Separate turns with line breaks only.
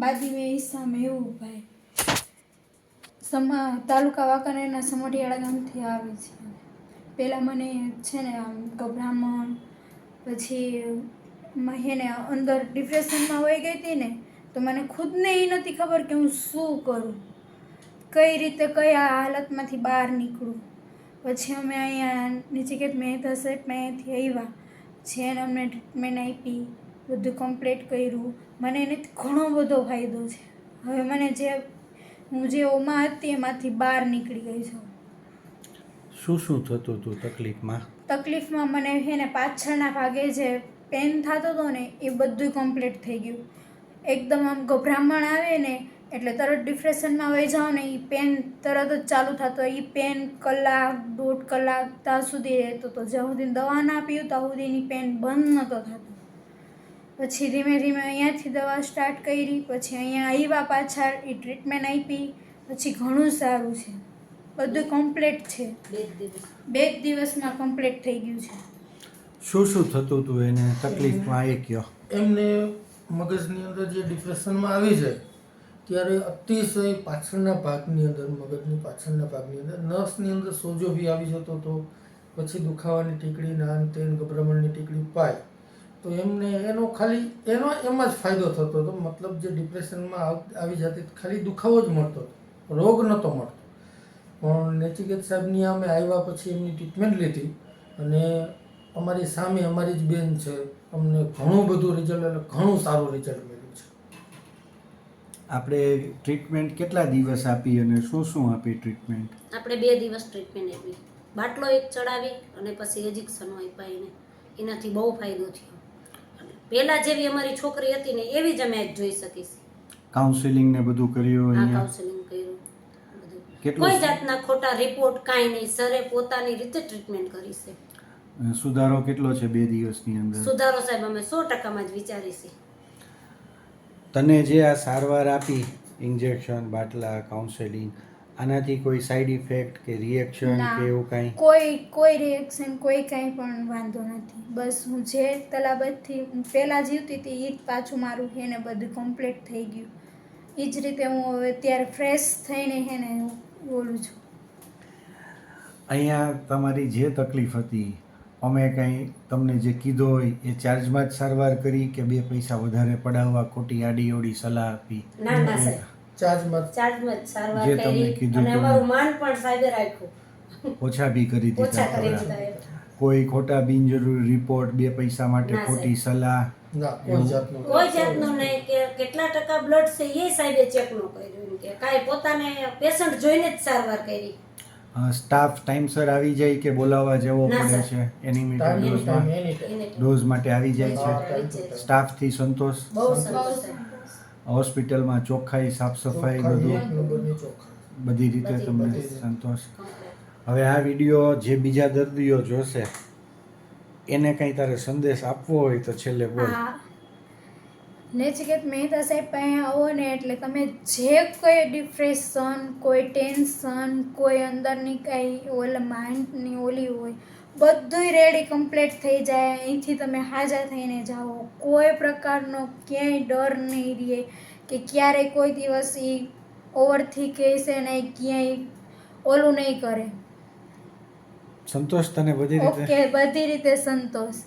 બાદી મેં સામે એવું ભાઈ તાલુકા વાંકાનેરના સમઢિયાળા ગામથી આવે છે. પહેલાં મને છે ને આમ ગભરામણ, પછી હેને અંદર ડિપ્રેશનમાં વહી ગઈ હતી ને, તો મને ખુદને એ નથી ખબર કે હું શું કરું, કઈ રીતે કયા હાલતમાંથી બહાર નીકળું. પછી અમે અહીંયા નચિકેત મહેતા સાહેબ અહીંયાથી આવ્યા, પછી એને અમને ટ્રીટમેન્ટ આપી, બધું કમ્પ્લીટ કર્યું. મને એનાથી ઘણો બધો ફાયદો છે. હવે મને હું જે ઓમાં હતી એમાંથી બહાર નીકળી ગઈ છું.
શું શું થતું હતું
તકલીફમાં મને છે ને પાછળના ભાગે જે પેન થતો હતો ને એ બધું કમ્પ્લીટ થઈ ગયું. એકદમ આમ ગભરામણ આવે ને એટલે તરત ડિપ્રેશનમાં વહી જાઓ ને, એ પેન તરત જ ચાલુ થતો. એ પેન કલાક 1.5 કલાક ત્યાં સુધી રહેતો હતો. જ્યાં સુધી દવા ના પીવું ત્યાં સુધી એની પેન બંધ નહોતો થતો. પછી ધીમે ધીમે અહીંયાથી દવા સ્ટાર્ટ કરી, પછી અહીંયા આવ્યા પાછળ, એ ટ્રીટમેન્ટ આપી, પછી ઘણું સારું છે. બધું કમ્પ્લીટ છે. 2 દિવસમાં કમ્પ્લીટ થઈ ગયું છે.
શું શું થતું હતું એને તકલીફમાં એ કયો?
એમને મગજની અંદર જે ડિપ્રેશનમાં આવી જાય ત્યારે અતિશય પાછળના ભાગની અંદર, મગજની પાછળના ભાગની અંદર નસની અંદર સોજો બી આવી જતો હતો. પછી દુખાવાની ટીકડી, નાન તેન ગભરામણની ટીકડી પાય તો એમને એનો એમ જ ફાયદો થતો હતો. મતલબ જે ડિપ્રેશનમાં આવી જતી ખાલી દુખાવો જ મળતો હતો, રોગ નહોતો મળતો. પણ નચિકેત સાહેબની અમે આવ્યા પછી એમની ટ્રીટમેન્ટ લીધી અને અમારી સામે અમારી જ બેન છે, અમને ઘણું બધું રિઝલ્ટ, એટલે ઘણું સારું રિઝલ્ટ મળ્યું છે.
આપણે ટ્રીટમેન્ટ કેટલા દિવસ આપી અને શું શું આપી ટ્રીટમેન્ટ?
આપણે 2 દિવસ ટ્રીટમેન્ટ આપી, બાટલો એક ચડાવી અને પછી ઇન્જેક્શનો આપ્યા એને. એનાથી બહુ ફાયદો થયો. પહેલાં જેવી અમારી છોકરી હતી ને એવી જ અમે જોઈ શકીશ.
કાઉન્સેલિંગ ને બધું કર્યું?
હા, કાઉન્સેલિંગ કર્યું. કોઈ જાતના ખોટા રિપોર્ટ કાંઈ નહીં. સરે પોતાની રીતે ટ્રીટમેન્ટ કરી છે.
સુધારો કેટલો છે 2 દિવસની અંદર?
સુધારો સાહેબ અમે 100%માં જ વિચારી છે.
તને જે આ સારવાર આપી, ઇન્જેક્શન, બાટલા, કાઉન્સેલિંગ, આનાથી કોઈ સાઈડ ઇફેક્ટ કે રિએક્શન કે એવું કાંઈ?
કોઈ રિએક્શન, કોઈ કાંઈ પણ વાંધો નથી. બસ હું જે તલાબતથી પહેલાં જીવતી હતી એ જ પાછું મારું છે ને બધું કમ્પ્લીટ થઈ ગયું. એ જ રીતે હું હવે અત્યારે ફ્રેશ થઈને છે ને બોલું છું.
અહીંયા તમારી જે તકલીફ હતી, અમે કંઈ તમને જે કીધું હોય એ ચાર્જમાં જ સારવાર કરી કે 2 પૈસા વધારે પડાવવા, ખોટી આડી અવડી સલાહ આપી?
ના ના સાહેબ, ચાર્જમાં જ સારવાર
જે તમને
કરી
કીધું
અને અમારું માન પણ સાહેબે રાખ્યું.
ઓછા બી કરી દીધા. કોઈ ખોટા બિનજરૂરી રિપોર્ટ, 2 પૈસા માટે ખોટી સલાહ?
કોઈ
જાતનું નહીં. કે કેટલા ટકા બ્લડ છે એ સાહેબે ચેક ન કર્યું, કે કાંઈ પોતાને પેશન્ટ જોઈને જ સારવાર કરી.
સ્ટાફ ટાઈમસર આવી જાય કે બોલાવવા જવો પડે છે? ડોઝ માટે આવી જાય છે? સ્ટાફથી સંતોષ? હોસ્પિટલમાં ચોખ્ખાઈ, સાફ સફાઈ, બધી રીતે તમને સંતોષ? હવે આ વિડીયો જે બીજા દર્દીઓ જોશે એને કંઈ તારે સંદેશ આપવો હોય તો છેલ્લે બોલ.
નચિકેત મહેતા સાહેબ પાસે આવો ને એટલે તમે જે કોઈ ડિપ્રેશન, કોઈ ટેન્શન, કોઈ અંદરની કાંઈ માઇન્ડની ઓલી હોય, બધુંય રેડી કમ્પ્લીટ થઈ જાય. અહીંથી તમે હાજા થઈને જાઓ. કોઈ પ્રકારનો ક્યાંય ડર નહીં રહે કે ક્યારેય કોઈ દિવસ એ ઓવરથી કહેશે નહીં, ક્યાંય ઓલું નહીં કરે.
સંતોષ તને બધી રીતે?
ઓકે, બધી રીતે સંતોષ.